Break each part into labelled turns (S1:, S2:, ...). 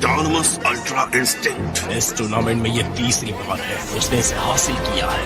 S1: Autonomous ultra instinct.
S2: इस tournament में ये तीसरी बार है उसने इसे हासिल किया है।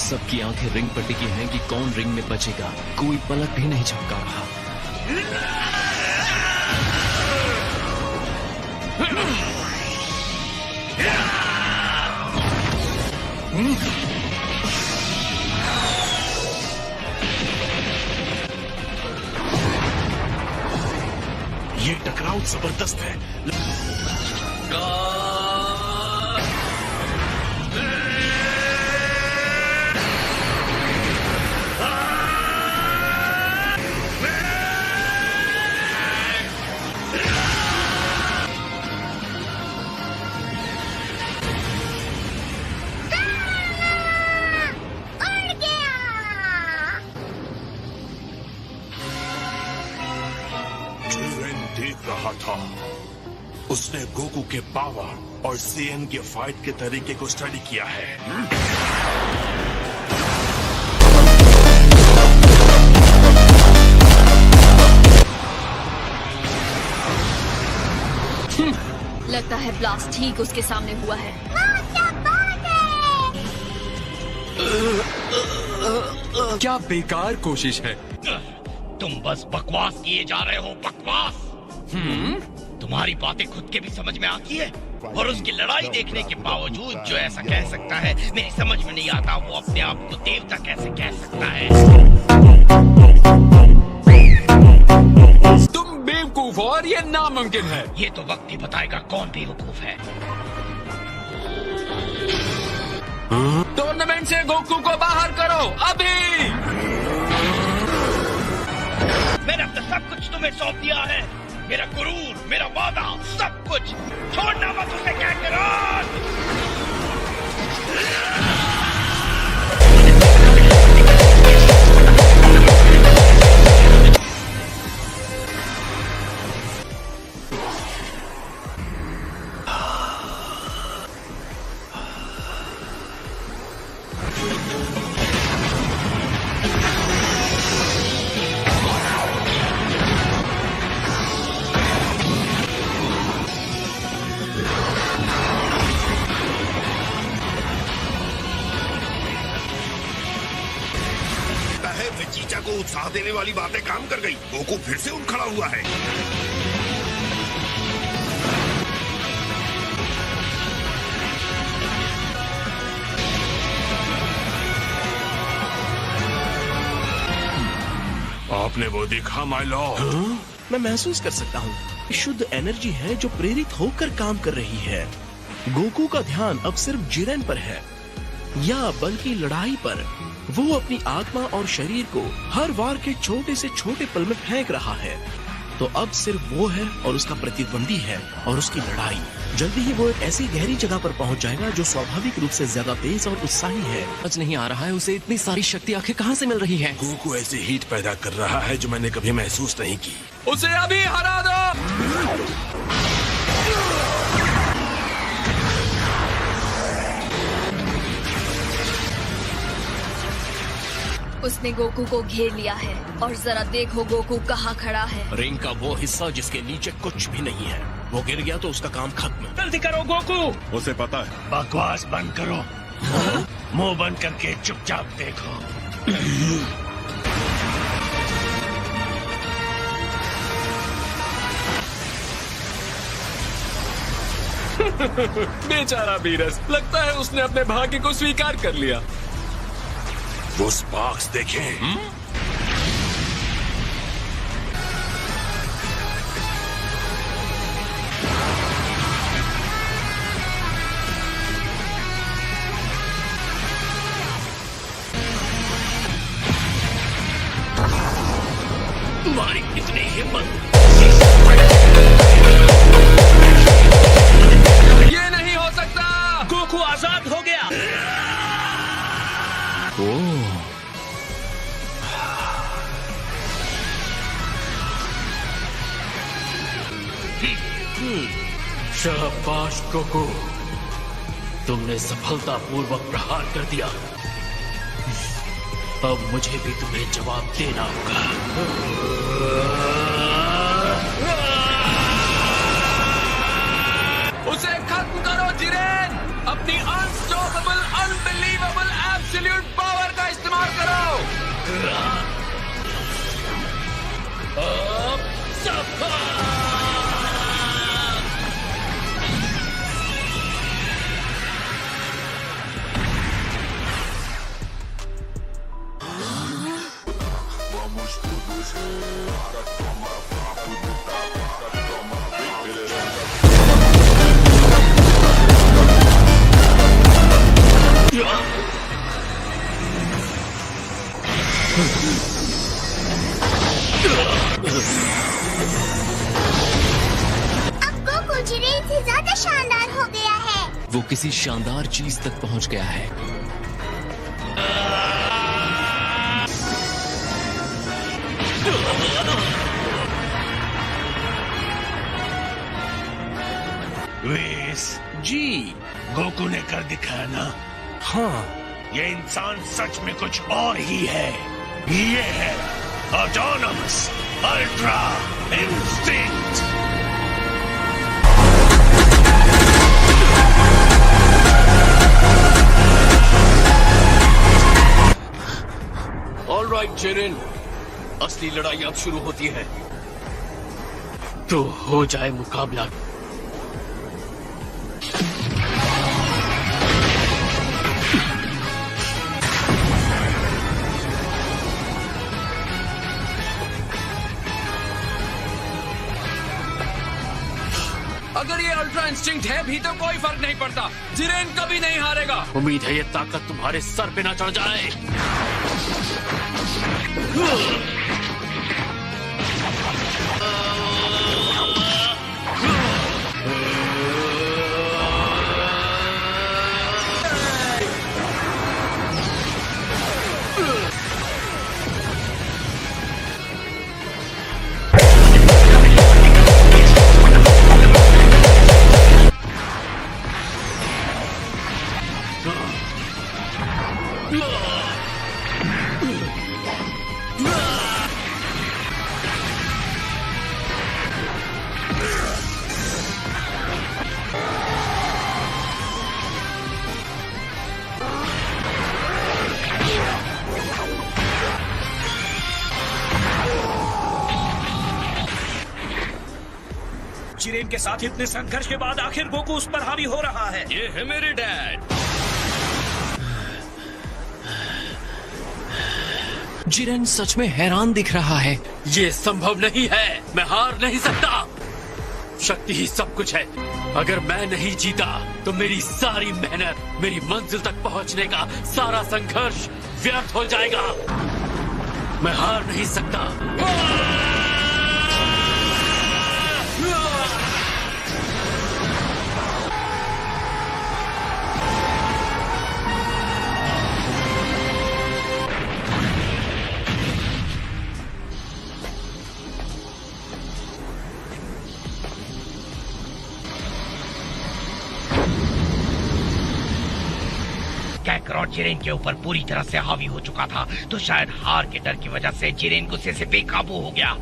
S2: सबकी आंखें रिंग पर टिकी हैं कि कौन रिंग में बचेगा। कोई पलक भी नहीं झपका रहा।
S1: ये टकराव जबरदस्त है। देख रहा था, उसने गोकू के पावर और सीएन के फाइट के तरीके को स्टडी किया है।
S3: लगता है ब्लास्ट ठीक उसके सामने हुआ है।
S4: क्या बेकार कोशिश है।
S5: तुम बस बकवास किए जा रहे हो, बकवास। तुम्हारी बातें खुद के भी समझ में आती है, और उसकी लड़ाई देखने के बावजूद जो ऐसा कह सकता है, मेरी समझ में नहीं आता वो अपने आप को देवता कैसे कह सकता है।
S4: तुम बेवकूफ हो और ये नामुमकिन है।
S5: ये तो वक्त ही बताएगा कौन बेवकूफ है।
S4: टूर्नामेंट से गोकू को बाहर करो अभी।
S5: मैंने अब तक सब कुछ तुम्हें सौंप दिया है, मेरा गुरूर, मेरा वादा, सब कुछ। छोड़ना मत उसे, काकरोट।
S1: चीचा को उत्साह देने वाली बातें काम कर गई। गोकू फिर से उठ खड़ा हुआ है। आपने वो देखा माय लॉर्ड?
S2: मैं महसूस कर सकता हूँ, शुद्ध एनर्जी है जो प्रेरित होकर काम कर रही है। गोकू का ध्यान अब सिर्फ जिरेन पर है, या बल्कि लड़ाई पर। वो अपनी आत्मा और शरीर को हर वार के छोटे से छोटे पल में फेंक रहा है। तो अब सिर्फ वो है और उसका प्रतिद्वंदी है और उसकी लड़ाई। जल्दी ही वो एक ऐसी गहरी जगह पर पहुंच जाएगा जो स्वाभाविक रूप से ज्यादा तेज और उत्साही है।
S4: समझ नहीं आ रहा है उसे इतनी सारी शक्ति आखिर कहाँ से मिल रही है।
S1: गोकू ऐसी हीट पैदा कर रहा है जो मैंने कभी महसूस नहीं की।
S4: उसे अभी हरा दो।
S3: उसने गोकू को घेर लिया है और जरा देखो गोकू कहाँ खड़ा है।
S2: रिंग का वो हिस्सा जिसके नीचे कुछ भी नहीं है, वो गिर गया तो उसका काम खत्म।
S5: जल्दी करो गोकू।
S1: उसे पता है।
S5: बकवास बंद करो, मुंह बंद करके चुपचाप देखो।
S4: बेचारा बीरस, लगता है उसने अपने भाग्य को स्वीकार कर लिया।
S1: वो स्पार्क्स देखें।
S2: तुम्हारी इतनी हिम्मत।
S5: बर्बाद हो गया।
S4: शाबाश गोकू, तुमने सफलतापूर्वक प्रहार कर दिया। अब मुझे भी तुम्हें जवाब देना होगा। उसे खत्म करो जिरेन, अपनी अनस्टॉपेबल, अनबिलीवेबल, एब्सोल्यूट पावर का इस्तेमाल करो। अब सफल।
S6: से ज्यादा शानदार हो गया है।
S2: वो किसी शानदार चीज तक पहुंच गया है।
S5: वेस,
S2: जी
S5: गोकू ने कर दिखाया ना।
S2: हाँ,
S5: ये इंसान सच में कुछ और ही है। ये है autonomous ultra instinct.
S4: Alright Jiren, असली लड़ाई अब शुरू होती है। तो हो जाए मुकाबला। अगर ये अल्ट्रा इंस्टिंक्ट है भी तो कोई फर्क नहीं पड़ता। जिरेन कभी नहीं हारेगा। उम्मीद है ये ताकत तुम्हारे सर पे ना चढ़ जाए।
S7: जिरेन के साथ इतने संघर्ष के बाद आखिर गोकू उस पर हावी हो रहा है।
S4: ये है मेरे डैड।
S2: जिरेन सच में हैरान दिख रहा है।
S4: ये संभव नहीं है, मैं हार नहीं सकता। शक्ति ही सब कुछ है। अगर मैं नहीं जीता तो मेरी सारी मेहनत, मेरी मंजिल तक पहुंचने का सारा संघर्ष व्यर्थ हो जाएगा। मैं हार नहीं सकता।
S5: कैकरॉट जिरेन के ऊपर पूरी तरह से हावी हो चुका था, तो शायद हार के डर की वजह से जिरेन गुस्से से बेकाबू हो गया।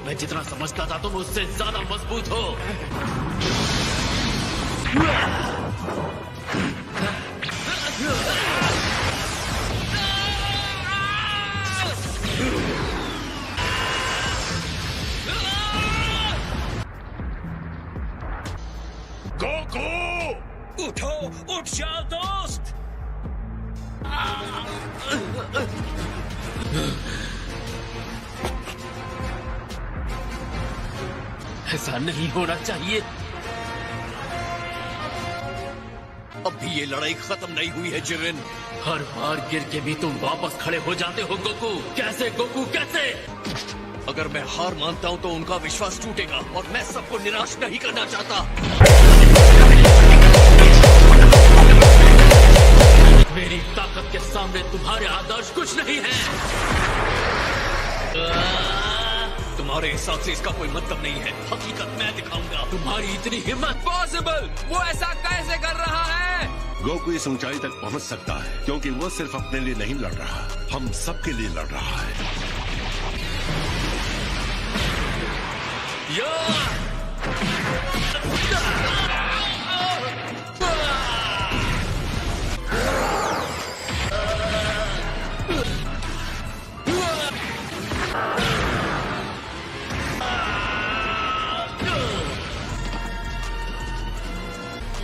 S4: मैं जितना समझता था तुम उससे ज्यादा मजबूत हो। ऐसा नहीं होना चाहिए।
S2: अब भी ये लड़ाई खत्म नहीं हुई है जिरेन।
S4: हर बार गिर के भी तुम वापस खड़े हो जाते हो गोकू। कैसे गोकू, कैसे?
S2: अगर मैं हार मानता हूं तो उनका विश्वास टूटेगा और मैं सबको निराश नहीं करना चाहता।
S4: मेरी ताकत के सामने तुम्हारे आदर्श कुछ नहीं है।
S2: तुम्हारे हिसाब से इसका कोई मतलब नहीं है। हकीकत मैं दिखाऊंगा।
S4: तुम्हारी इतनी हिम्मत? पॉसिबल! वो ऐसा कैसे कर रहा है?
S1: गोकू इस ऊंचाई तक पहुंच सकता है क्योंकि वो सिर्फ अपने लिए नहीं लड़ रहा, हम सबके लिए लड़ रहा है।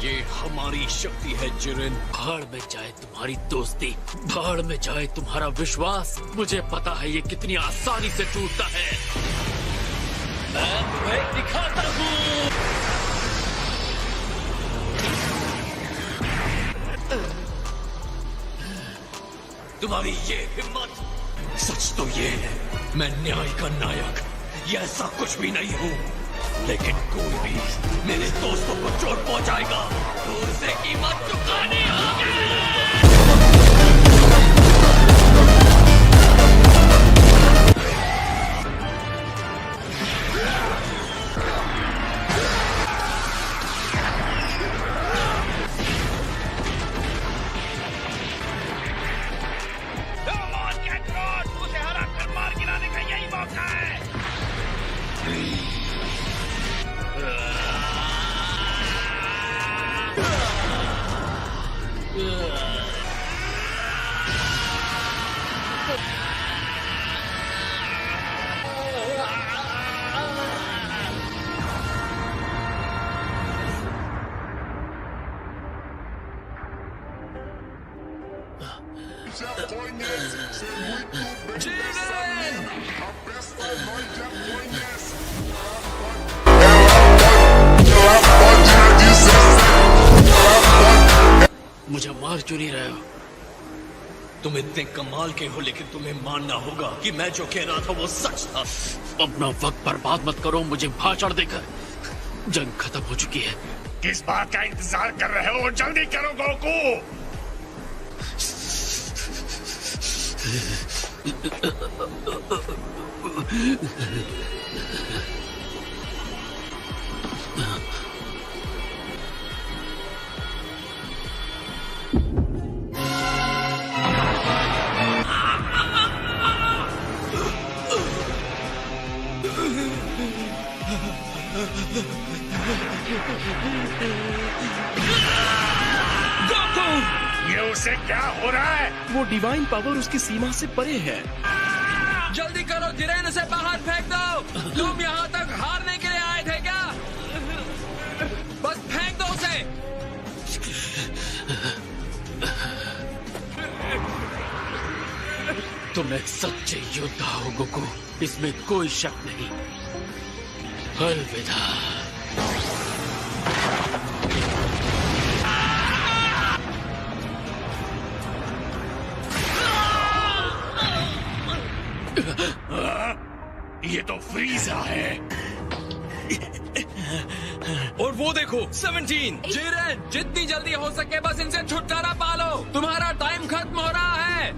S2: ये हमारी शक्ति है जिरेन।
S4: भाड़ में जाए तुम्हारी दोस्ती, भाड़ में जाए तुम्हारा विश्वास। मुझे पता है ये कितनी आसानी से टूटता है। मैं तुम्हें दिखाता हूँ।
S2: तुम्हारी ये हिम्मत। सच तो ये है, मैं न्याय का नायक, ये ऐसा कुछ भी नहीं हूँ। लेकिन कोई भी मेरे दोस्तों को चोट पहुंचाएगा तो उसे कीमत चुकानी होगी।
S5: उसे हरा कर मार गिराने का यही मौका है।
S4: मुझे मार क्यों नहीं रहे हो?
S2: तुम इतने कमाल के हो, लेकिन तुम्हें मानना होगा कि मैं जो कह रहा था वो सच था।
S4: अपना वक्त बर्बाद मत करो मुझे भाषण देकर। जंग खत्म हो चुकी है।
S7: किस बात का इंतजार कर रहे हो? जल्दी करो गोकू। ये उसे क्या हो रहा है?
S2: वो डिवाइन पावर उसकी सीमा से परे है।
S4: जल्दी करो जिरेन, उसे बाहर फेंक दो। तुम यहाँ तक हारने के लिए आए थे क्या? बस फेंक दो उसे। तुम एक सच्चे योद्धा हो गोकू, इसमें कोई शक नहीं। अलविदा।
S7: ये तो फ्रीजा है।
S4: और वो देखो 17। जिरेन, जितनी जल्दी हो सके बस इनसे छुटकारा पालो। तुम्हारा टाइम खत्म हो रहा है।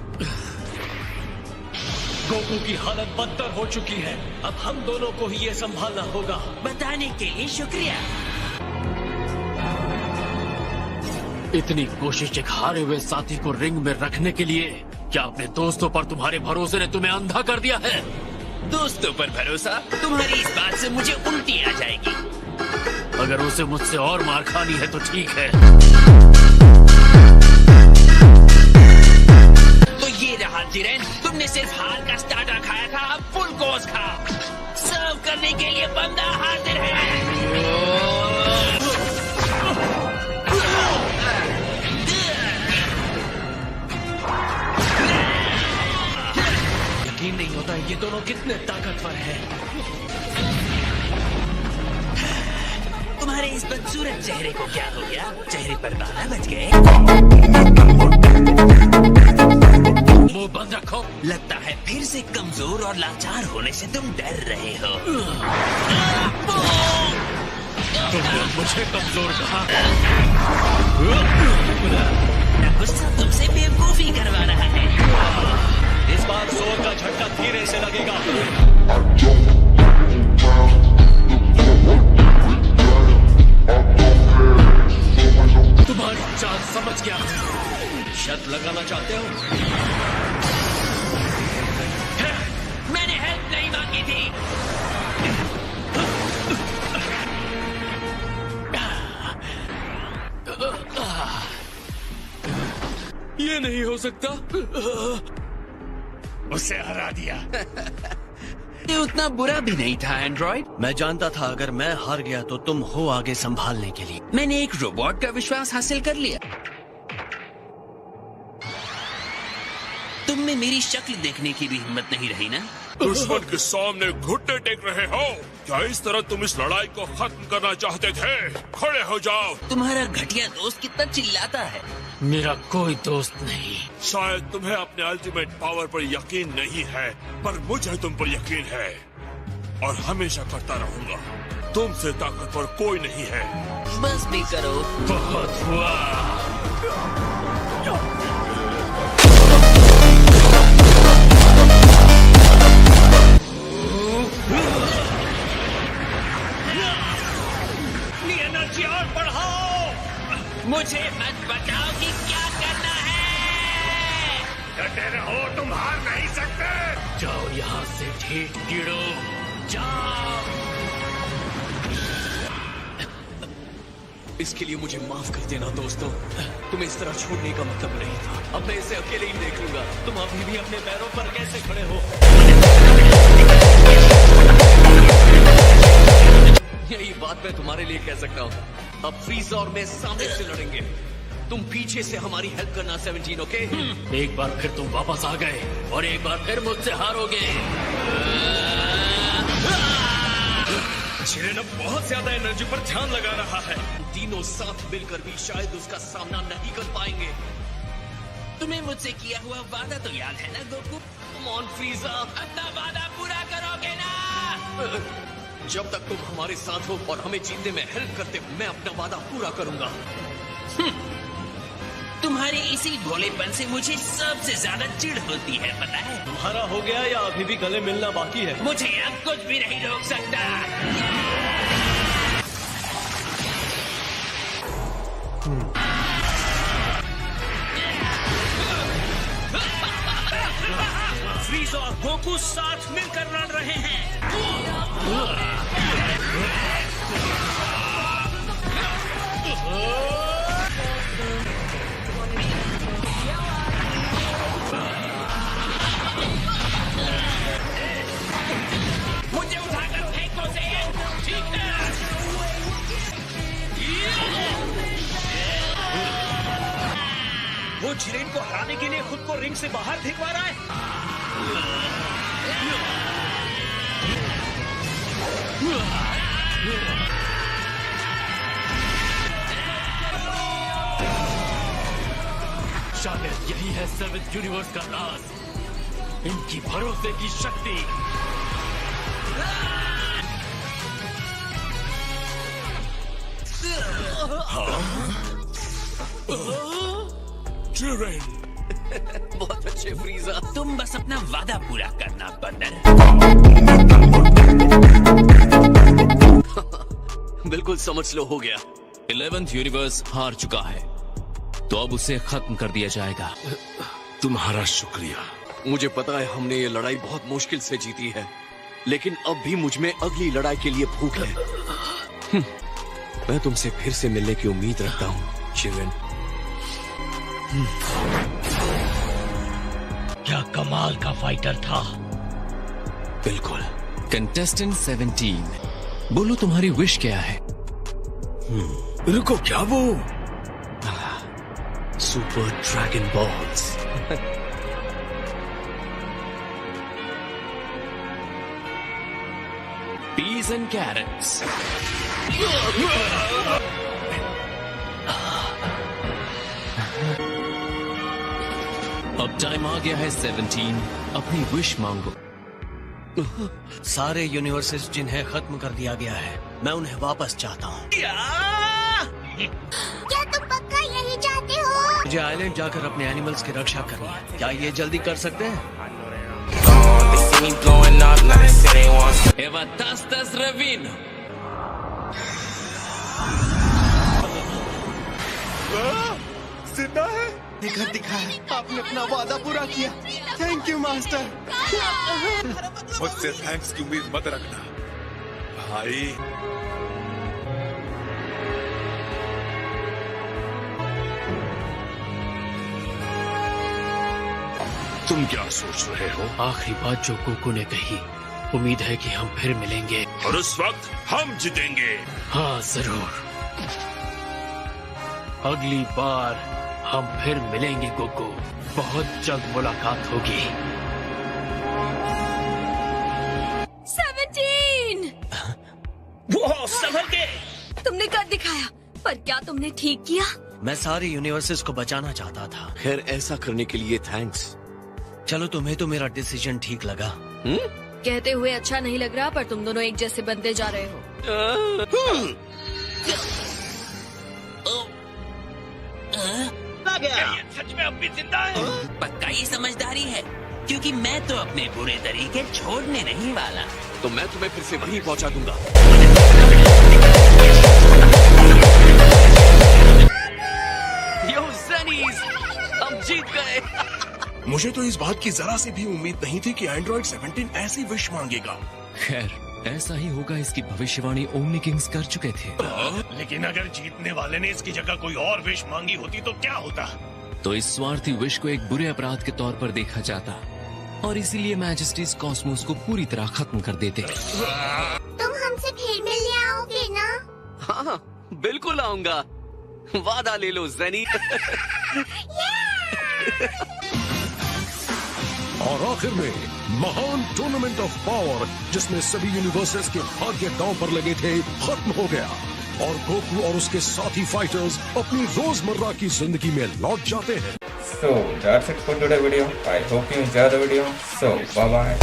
S2: गोकू की हालत बदतर हो चुकी है। अब हम दोनों को ही ये संभालना होगा।
S8: बताने के लिए शुक्रिया।
S4: इतनी कोशिश एक हारे हुए साथी को रिंग में रखने के लिए? क्या अपने दोस्तों पर तुम्हारे भरोसे ने तुम्हें अंधा कर दिया है?
S8: दोस्तों पर भरोसा? तुम्हारी इस बात से मुझे उल्टी आ जाएगी।
S4: अगर उसे मुझसे और मार खानी है तो ठीक है।
S8: तो ये रहा जिरेन, तुमने सिर्फ हार का स्टार्टर खाया था, अब फुल कोर्स खाओ। सर्व करने के लिए बंदा हाजिर है।
S2: होता है ये दोनों कितने ताकतवर हैं।
S8: तुम्हारे इस बदसूरत चेहरे को क्या हो गया? चेहरे पर बाला बच गए?
S4: मुंह बंद रखो।
S8: लगता है फिर से कमजोर और लाचार होने से तुम डर रहे हो।
S4: तुमने मुझे कमजोर कहा।
S8: गुस्सा तुमसे बेवकूफी करवा रहा है।
S2: इस बार जोर का झटका धीरे से लगेगा।
S4: तुम्हारी चाल समझ गया।
S2: शर्त लगाना चाहते हो?
S8: मैंने हेल्प नहीं मांगी थी।
S4: ये नहीं हो सकता।
S5: उसे हरा दिया।
S8: ये उतना बुरा भी नहीं था एंड्रॉइड।
S2: मैं जानता था अगर मैं हार गया तो तुम हो आगे संभालने के लिए।
S8: मैंने एक रोबोट का विश्वास हासिल कर लिया। तुम में मेरी शक्ल देखने की भी हिम्मत नहीं रही ना?
S1: दुश्मन के सामने घुटने टेक रहे हो क्या? इस तरह तुम इस लड़ाई को खत्म करना चाहते थे? खड़े हो जाओ।
S8: तुम्हारा घटिया दोस्त कितना चिल्लाता है।
S4: मेरा कोई दोस्त नहीं।
S1: शायद तुम्हें अपने अल्टीमेट पावर पर यकीन नहीं है, पर मुझे तुम पर यकीन है और हमेशा करता रहूंगा। तुमसे ताकतवर कोई नहीं है।
S8: बस भी करो।
S4: बहुत हुआ।
S7: एनर्जी और बढ़ाओ।
S8: मुझे मत बताओ कि क्या करना है।
S5: डटे रहो, तुम हार नहीं सकते।
S4: जाओ यहाँ से ठीक कीड़ो, जाओ।
S2: इसके लिए मुझे माफ कर देना दोस्तों। तुम्हें इस तरह छोड़ने का मतलब नहीं था। अब मैं इसे अकेले ही देख लूंगा। तुम अभी भी अपने पैरों पर कैसे खड़े हो? यही बात मैं तुम्हारे लिए कह सकता हूँ। अब फ्रीज़र और मैं सामने से लड़ेंगे। तुम पीछे से हमारी हेल्प करना 17, ओके?
S4: एक बार फिर तुम वापस आ गए और एक बार फिर मुझसे हारोगे।
S7: जिरेन अब बहुत ज्यादा एनर्जी पर ध्यान लगा रहा है।
S2: तीनों साथ मिलकर भी शायद उसका सामना नहीं कर पाएंगे।
S8: तुम्हें मुझसे किया हुआ वादा तो याद है ना गोकू?
S2: Come on, freezer.
S8: अपना वादा पूरा करोगे ना?
S2: जब तक तुम हमारे साथ हो और हमें जीतने में हेल्प करते हो, मैं अपना वादा पूरा करूंगा।
S8: तुम्हारे इसी भोलेपन से मुझे सबसे ज्यादा चिढ़ होती है, पता है?
S2: तुम्हारा हो गया या अभी भी गले मिलना बाकी है?
S8: मुझे अब कुछ भी नहीं रोक सकता।
S7: फ्रीज़र और गोकू साथ मिलकर लड़ रहे हैं।
S8: मुझे उठाकर फेंको से। ठीक है।
S7: वो जिरेन को हराने के लिए खुद को रिंग से बाहर फेंकवा रहा है।
S4: शायद यही है 7th यूनिवर्स का राज, इनकी भरोसे की शक्ति।
S1: जिरेन,
S2: बहुत अच्छे फ्रीज़र।
S8: तुम बस अपना वादा पूरा करना बंदर।
S2: बिल्कुल समझ लो, हो गया।
S4: 11th यूनिवर्स हार चुका है, तो अब उसे खत्म कर दिया जाएगा।
S1: तुम्हारा शुक्रिया।
S2: मुझे पता है हमने ये लड़ाई बहुत मुश्किल से जीती है, लेकिन अब भी मुझ में अगली लड़ाई के लिए भूख है। मैं तुमसे फिर से मिलने की उम्मीद रखता हूँ, जिरेन।
S5: क्या कमाल का फाइटर था।
S2: बिल्कुल।
S4: कंटेस्टेंट 17, बोलो तुम्हारी विश क्या है?
S2: रुको, क्या वो? Super dragon balls.
S4: peas and carrots. अब टाइम आ गया है 17, अपनी विश मांगो।
S9: सारे यूनिवर्सेस जिन्हें खत्म कर दिया गया है, मैं उन्हें वापस चाहता हूँ।
S6: क्या तुम पक्का यही चाहते हो?
S9: मुझे आइलैंड जाकर अपने एनिमल्स की रक्षा करनी है। क्या ये जल्दी कर सकते हैं?
S4: Eva tastas ravino.
S1: जिंदा है।
S9: घर दिखाया, आपने अपना वादा पूरा किया। Thank you master.
S1: मुझसे थैंक्स की उम्मीद मत रखना भाई। तुम क्या सोच रहे हो?
S4: आखिरी बात जो गोकू ने कही, उम्मीद है कि हम फिर मिलेंगे
S1: और उस वक्त हम जीतेंगे।
S4: हाँ जरूर, अगली बार हम फिर मिलेंगे गोकू, बहुत जल्द मुलाकात होगी।
S3: 17!
S7: वो संभल के।
S3: तुमने कर दिखाया, पर क्या तुमने ठीक किया?
S9: मैं सारे यूनिवर्सेस को बचाना चाहता था।
S2: खैर, ऐसा करने के लिए थैंक्स।
S9: चलो, तुम्हें तो मेरा डिसीजन ठीक लगा।
S3: कहते हुए अच्छा नहीं लग रहा, पर तुम दोनों एक जैसे बनते जा रहे हो।
S5: क्या ये सच में अब भी जिंदा है?
S8: पक्का ये समझदारी है, क्योंकि मैं तो अपने बुरे तरीके छोड़ने नहीं वाला।
S2: तो मैं तुम्हें फिर से वहीं पहुंचा दूंगा।
S4: यो ज़नीज़, हम जीत गए।
S2: मुझे तो इस बात की जरा सी भी उम्मीद नहीं थी कि एंड्रॉइड 17 ऐसी विश मांगेगा।
S4: खैर, ऐसा ही होगा, इसकी भविष्यवाणी ओमनी किंग्स कर चुके थे।
S5: लेकिन अगर जीतने वाले ने इसकी जगह कोई और विश मांगी होती तो क्या होता?
S4: तो इस स्वार्थी विश को एक बुरे अपराध के तौर पर देखा जाता, और इसीलिए मैजेस्टीज कॉस्मोस को पूरी तरह खत्म कर देते।
S6: तुम हमसे फिर मिलने आओगे ना?
S2: हाँ, बिल्कुल आऊंगा। वादा ले लो ज़नी।
S10: और आखिर में महान टूर्नामेंट ऑफ पावर, जिसमें सभी यूनिवर्सेस के भाग्य दांव पर लगे थे, खत्म हो गया और गोकू और उसके साथी फाइटर्स अपनी रोजमर्रा की जिंदगी में लौट जाते हैं।
S11: So that's it for today's video. I hope you enjoyed the video. So bye bye.